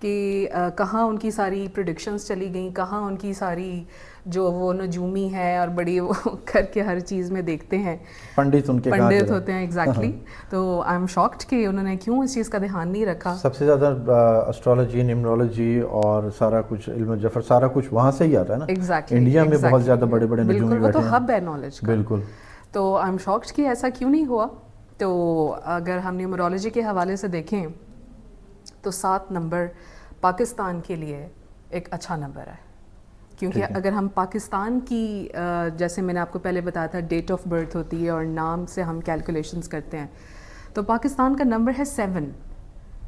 کہ کہاں ان کی ساری پریڈکشنز چلی گئیں, کہاں ان کی ساری جو وہ نجومی ہے اور بڑی وہ کر کے ہر چیز میں دیکھتے ہیں, پنڈت ان کے پنڈت ہوتے ہیں ایگزیکٹلی. تو آئی ایم شاکڈ کہ انہوں نے کیوں اس چیز کا دھیان نہیں رکھا. سب سے زیادہ اسٹرالوجی, نیمرولوجی اور سارا کچھ علم جفر سارا کچھ وہاں سے ہی آتا ہے نا. ایگزیکٹلی انڈیا میں بہت زیادہ بڑے بڑے نجومی بالکل, وہ بیٹھے تو ہیں. ہب ہے نالج کا. بالکل. تو آئی ایم شاکڈ کہ ایسا کیوں نہیں ہوا. تو اگر ہم نیومرولوجی کے حوالے سے دیکھیں تو 7 نمبر پاکستان کے لیے ایک اچھا نمبر ہے, کیونکہ اگر ہم پاکستان کی جیسے میں نے آپ کو پہلے بتایا تھا ڈیٹ آف برتھ ہوتی ہے اور نام سے ہم کیلکولیشنز کرتے ہیں, تو پاکستان کا نمبر ہے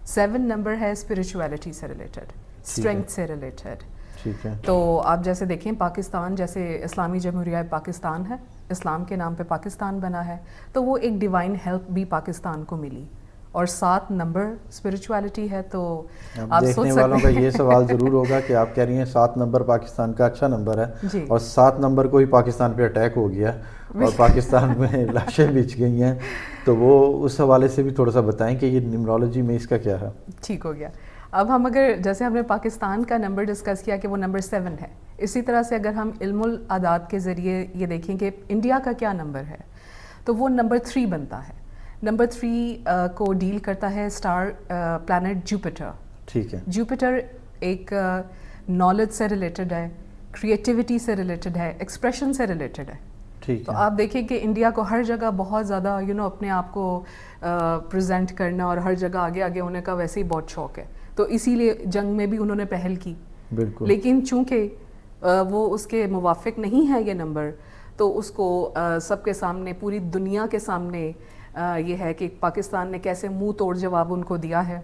7 نمبر ہے اسپرچویلٹی سے ریلیٹڈ, اسٹرینتھ سے ریلیٹڈ. ٹھیک ہے. تو آپ جیسے دیکھیں پاکستان جیسے اسلامی جمہوریہ پاکستان ہے, اسلام کے نام پہ پاکستان بنا ہے, تو وہ ایک ڈیوائن ہیلپ بھی پاکستان کو ملی, اور 7 نمبر اسپرچویلٹی ہے. تو آپ دیکھنے والوں کا یہ سوال ضرور ہوگا کہ آپ کہہ رہی ہیں 7 نمبر پاکستان کا اچھا نمبر ہے, اور 7 نمبر کو ہی پاکستان پہ اٹیک ہو گیا اور پاکستان میں لاشیں بچ گئی ہیں, تو وہ اس حوالے سے بھی تھوڑا سا بتائیں کہ یہ نیمرولوجی میں اس کا کیا ہے. ٹھیک ہو گیا. اب ہم اگر جیسے ہم نے پاکستان کا نمبر ڈسکس کیا کہ وہ نمبر 7 ہے, اسی طرح سے اگر ہم علم الاعداد کے ذریعے یہ دیکھیں کہ انڈیا کا کیا نمبر ہے, تو وہ نمبر 3 بنتا ہے. نمبر 3 کو ڈیل کرتا ہے اسٹار پلانٹ جوپیٹر. ٹھیک ہے. جوپیٹر ایک نالج سے ریلیٹڈ ہے, کریٹیوٹی سے ریلیٹڈ ہے, ایکسپریشن سے ریلیٹڈ ہے. تو آپ دیکھیں کہ انڈیا کو ہر جگہ بہت زیادہ اپنے آپ کو پریزنٹ کرنا اور ہر جگہ آگے آگے ہونے کا ویسے ہی بہت شوق ہے, تو اسی لیے جنگ میں بھی انہوں نے پہل کی. بالکل. لیکن چونکہ وہ اس کے موافق نہیں ہے یہ نمبر, تو اس کو سب کے سامنے, پوری دنیا کے سامنے یہ ہے کہ پاکستان نے کیسے منہ توڑ جواب ان کو دیا ہے,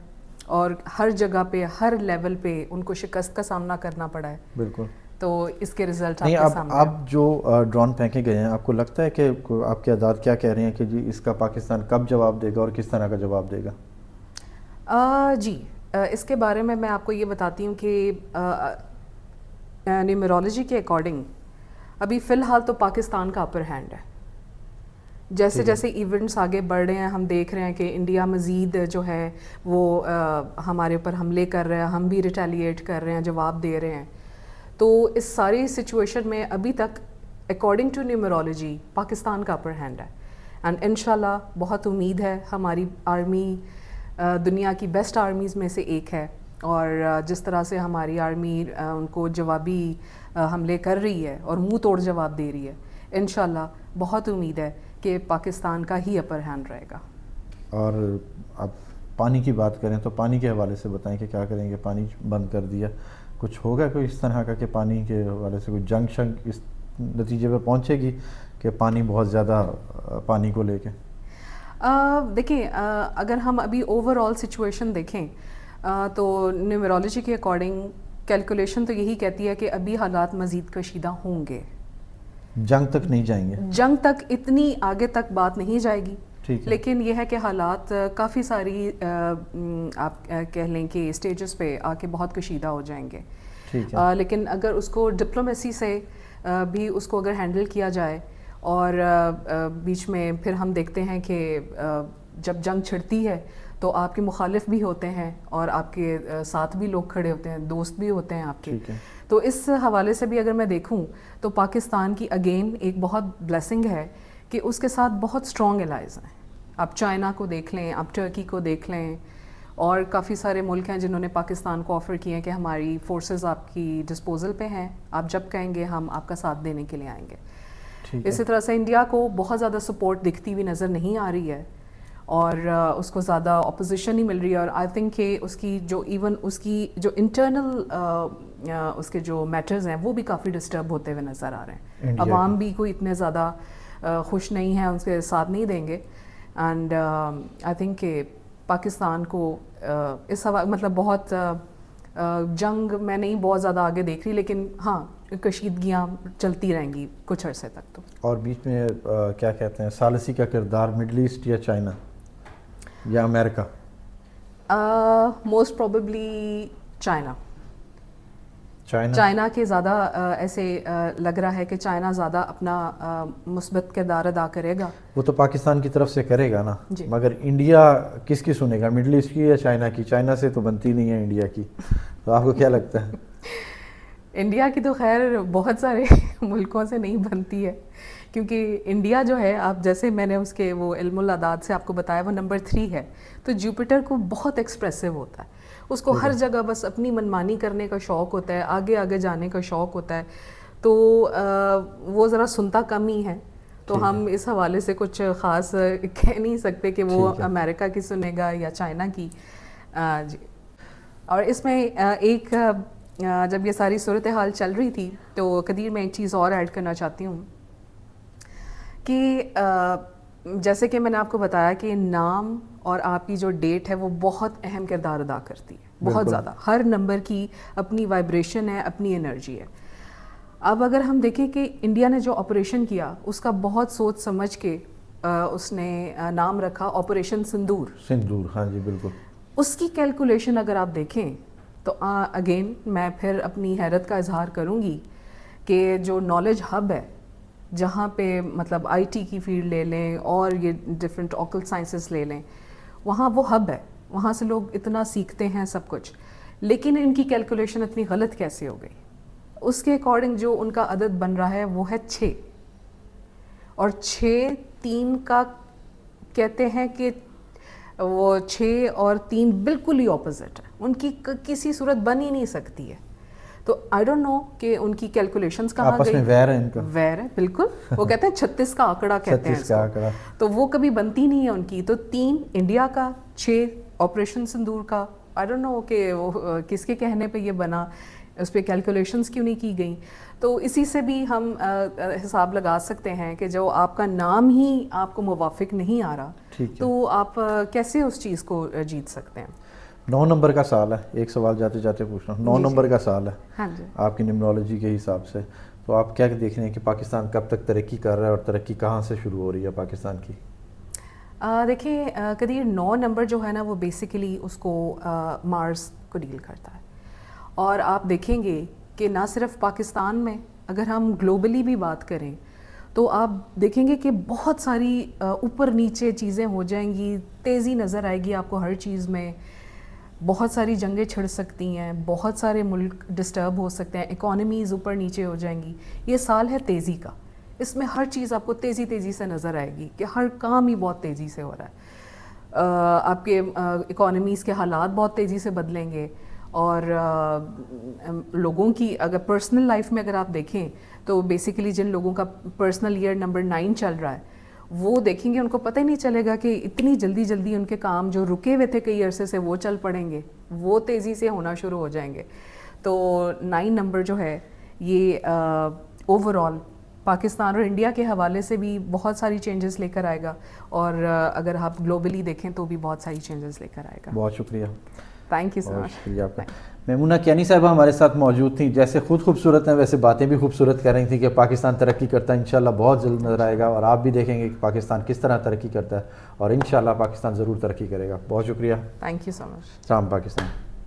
اور ہر جگہ پہ ہر لیول پہ ان کو شکست کا سامنا کرنا پڑا ہے. بالکل. تو اس کے رزلٹ نہیں, آپ جو ڈرون پھینکے گئے ہیں, آپ کو لگتا ہے کہ آپ کے اعداد کیا کہہ رہے ہیں کہ جی اس کا پاکستان کب جواب دے گا اور کس طرح کا جواب دے گا؟ جی اس کے بارے میں آپ کو یہ بتاتی ہوں کہ نیومرولوجی کے اکارڈنگ ابھی فی الحال تو پاکستان کا اپر ہینڈ ہے. جیسے جیسے ایونٹس آگے بڑھ رہے ہیں, ہم دیکھ رہے ہیں کہ انڈیا مزید جو ہے وہ ہمارے اوپر حملے کر رہے ہیں, ہم بھی ریٹیلیٹ کر رہے ہیں, جواب دے رہے ہیں. تو اس ساری سچویشن میں ابھی تک اکارڈنگ ٹو نیومرولوجی پاکستان کا اپر ہینڈ ہے. اینڈ انشاءاللہ بہت امید ہے, ہماری آرمی دنیا کی بیسٹ آرمیز میں سے ایک ہے, اور جس طرح سے ہماری آرمی ان کو جوابی حملے کر رہی ہے اور منہ توڑ جواب دے رہی ہے, انشاءاللہ بہت امید ہے کہ پاکستان کا ہی اپر ہینڈ رہے گا. اور اب پانی کی بات کریں تو پانی کے حوالے سے بتائیں کہ کیا کریں گے. پانی بند کر دیا, کچھ ہوگا کوئی اس طرح کا کہ پانی کے حوالے سے کوئی جنگ شنگ اس نتیجے پہ پہنچے گی کہ پانی بہت زیادہ پانی کو لے کے؟ دیکھیں اگر ہم ابھی اوور آل سچویشن دیکھیں تو نیومرولوجی کے اکارڈنگ کیلکولیشن تو یہی کہتی ہے کہ ابھی حالات مزید کشیدہ ہوں گے. جنگ تک نہیں جائیں گے, جنگ تک اتنی آگے تک بات نہیں جائے گی, لیکن یہ ہے کہ حالات کافی ساری آپ کہہ لیں کہ اسٹیجز پہ آ کے بہت کشیدہ ہو جائیں گے. لیکن اگر اس کو ڈپلومیسی سے بھی اس کو اگر ہینڈل کیا جائے, اور بیچ میں پھر ہم دیکھتے ہیں کہ جب جنگ چھڑتی ہے تو آپ کے مخالف بھی ہوتے ہیں اور آپ کے ساتھ بھی لوگ کھڑے ہوتے ہیں, دوست بھی ہوتے ہیں آپ کے. تو اس حوالے سے بھی اگر میں دیکھوں تو پاکستان کی اگین ایک بہت بلیسنگ ہے کہ اس کے ساتھ بہت اسٹرانگ الائز ہیں. آپ چائنا کو دیکھ لیں, آپ ٹرکی کو دیکھ لیں, اور کافی سارے ملک ہیں جنہوں نے پاکستان کو آفر کیے ہیں کہ ہماری فورسز آپ کی ڈسپوزل پہ ہیں, آپ جب کہیں گے ہم آپ کا ساتھ دینے کے لیے آئیں گے. اسی طرح سے انڈیا کو بہت زیادہ سپورٹ دکھتی ہوئی نظر نہیں آ رہی ہے, اور اس کو زیادہ اپوزیشن ہی مل رہی ہے. اور آئی تھنک کہ اس کی جو ایون اس کی جو انٹرنل اس کے جو میٹرز ہیں وہ بھی کافی ڈسٹرب ہوتے ہوئے نظر آ رہے ہیں. عوام بھی کوئی اتنے زیادہ خوش نہیں ہیں, اس کے ساتھ نہیں دیں گے. اینڈ آئی تھنک کہ پاکستان کو اس مطلب بہت جنگ میں نہیں بہت زیادہ آگے دیکھ رہی, لیکن ہاں کشیدگیاں چلتی رہیں گی کچھ عرصے تک. تو اور بیچ میں کیا کہتے ہیں ثالثی کا کردار مڈل ایسٹ یا چائنا یا امریکہ؟ Most probably China. چائنا کے زیادہ ایسے لگ رہا ہے کہ چائنا زیادہ اپنا مثبت کردار ادا کرے گا. وہ تو پاکستان کی طرف سے کرے گا نا, مگر انڈیا کس کی سنے گا, مڈل ایسٹ کی یا چائنا کی؟ چائنا سے تو بنتی نہیں ہے انڈیا کی, تو آپ کو کیا لگتا ہے؟ انڈیا کی تو خیر بہت سارے ملکوں سے نہیں بنتی ہے, کیونکہ انڈیا جو ہے, آپ جیسے میں نے اس کے وہ علم الاعداد سے آپ کو بتایا, وہ نمبر 3 ہے. تو جوپیٹر کو بہت ایکسپریسو ہوتا ہے, اس کو ہر جگہ بس اپنی منمانی کرنے کا شوق ہوتا ہے, آگے آگے جانے کا شوق ہوتا ہے, تو وہ ذرا سنتا کم ہی ہے. تو ہم اس حوالے سے کچھ خاص کہہ نہیں سکتے کہ وہ امریکہ کی سنے گا یا چائنا کی. جی. اور اس میں ایک جب یہ ساری صورتحال چل رہی تھی تو قدیر میں ایک چیز اور ایڈ کرنا چاہتی ہوں کہ جیسے کہ میں نے آپ کو بتایا کہ نام اور آپ کی جو ڈیٹ ہے وہ بہت اہم کردار ادا کرتی ہے, بہت زیادہ. ہر نمبر کی اپنی وائبریشن ہے, اپنی انرجی ہے. اب اگر ہم دیکھیں کہ انڈیا نے جو آپریشن کیا اس کا بہت سوچ سمجھ کے اس نے نام رکھا آپریشن سندور. سندور, ہاں جی بالکل. اس کی کیلکولیشن اگر آپ دیکھیں تو اگین میں پھر اپنی حیرت کا اظہار کروں گی کہ جو نالج ہب ہے, جہاں پہ مطلب آئی ٹی کی فیلڈ لے لیں اور یہ ڈفرینٹ آکل سائنسز لے لیں, وہاں وہ ہب ہے, وہاں سے لوگ اتنا سیکھتے ہیں سب کچھ, لیکن ان کی کیلکولیشن اتنی غلط کیسے ہو گئی؟ اس کے اکارڈنگ جو ان کا عدد بن رہا ہے وہ ہے 6, اور 6 3 کا کہتے ہیں کہ وہ 6 اور 3 بالکل ہی اپوزٹ ہے, ان کی کسی صورت بن ہی نہیں سکتی ہے. تو آئی ڈونٹ نو کہ ان کی کیلکولیشنز کہاں گئی. آپس میں ویر ہے ان کا, ویر ہے بالکل. وہ کہتے ہیں 36 کا آنکڑا کہتے ہیں اس کو, تو وہ کبھی بنتی نہیں ہے ان کی. تو 3 انڈیا کا, 6 آپریشن سندور کا. آئی ڈونٹ نو کہ وہ کس کے کہنے پہ یہ بنا, اس پہ کیلکولیشنز کیوں نہیں کی گئیں. تو اسی سے بھی ہم حساب لگا سکتے ہیں کہ جو آپ کا نام ہی آپ کو موافق نہیں آ رہا, تو آپ کیسے اس چیز کو جیت سکتے ہیں. 9 نمبر کا سال ہے, ایک سوال جاتے جاتے پوچھ رہا ہوں. 9 نمبر کا سال ہے ہاں جی آپ کی نیمرولوجی کے حساب سے, تو آپ کیا دیکھ رہے ہیں کہ پاکستان کب تک ترقی کر رہا ہے, اور ترقی کہاں سے شروع ہو رہی ہے پاکستان کی؟ دیکھیں قدیر 9 نمبر جو ہے نا وہ بیسیکلی اس کو مارس کو ڈیل کرتا ہے. اور آپ دیکھیں گے کہ نہ صرف پاکستان میں, اگر ہم گلوبلی بھی بات کریں تو آپ دیکھیں گے کہ بہت ساری اوپر نیچے چیزیں ہو جائیں گی, تیزی نظر آئے گی آپ کو ہر چیز میں. بہت ساری جنگیں چھڑ سکتی ہیں, بہت سارے ملک ڈسٹرب ہو سکتے ہیں, اکانومیز اوپر نیچے ہو جائیں گی. یہ سال ہے تیزی کا, اس میں ہر چیز آپ کو تیزی سے نظر آئے گی کہ ہر کام ہی بہت تیزی سے ہو رہا ہے. آپ کے اکانومیز کے حالات بہت تیزی سے بدلیں گے, اور لوگوں کی اگر پرسنل لائف میں اگر آپ دیکھیں تو بیسیکلی جن لوگوں کا پرسنل ایئر نمبر 9 چل رہا ہے وہ دیکھیں گے, ان کو پتہ ہی نہیں چلے گا کہ اتنی جلدی ان کے کام جو رکے ہوئے تھے کئی عرصے سے وہ چل پڑیں گے, وہ تیزی سے ہونا شروع ہو جائیں گے. تو 9 نمبر جو ہے یہ اوور آل پاکستان اور انڈیا کے حوالے سے بھی بہت ساری چینجز لے کر آئے گا, اور اگر آپ گلوبلی دیکھیں تو بھی بہت ساری چینجز لے کر آئے گا. بہت شکریہ. تھینک یو سو مچ. شکریہ آپ کا. میمونہ کیانی صاحبہ ہمارے ساتھ موجود تھیں. جیسے خود خوبصورت ہیں ویسے باتیں بھی خوبصورت کر رہی تھیں کہ پاکستان ترقی کرتا ہے, انشاءاللہ بہت جلد نظر آئے گا, اور آپ بھی دیکھیں گے کہ پاکستان کس طرح ترقی کرتا ہے, اور انشاءاللہ پاکستان ضرور ترقی کرے گا. بہت شکریہ. تھینک یو سو مچ. سلام پاکستان.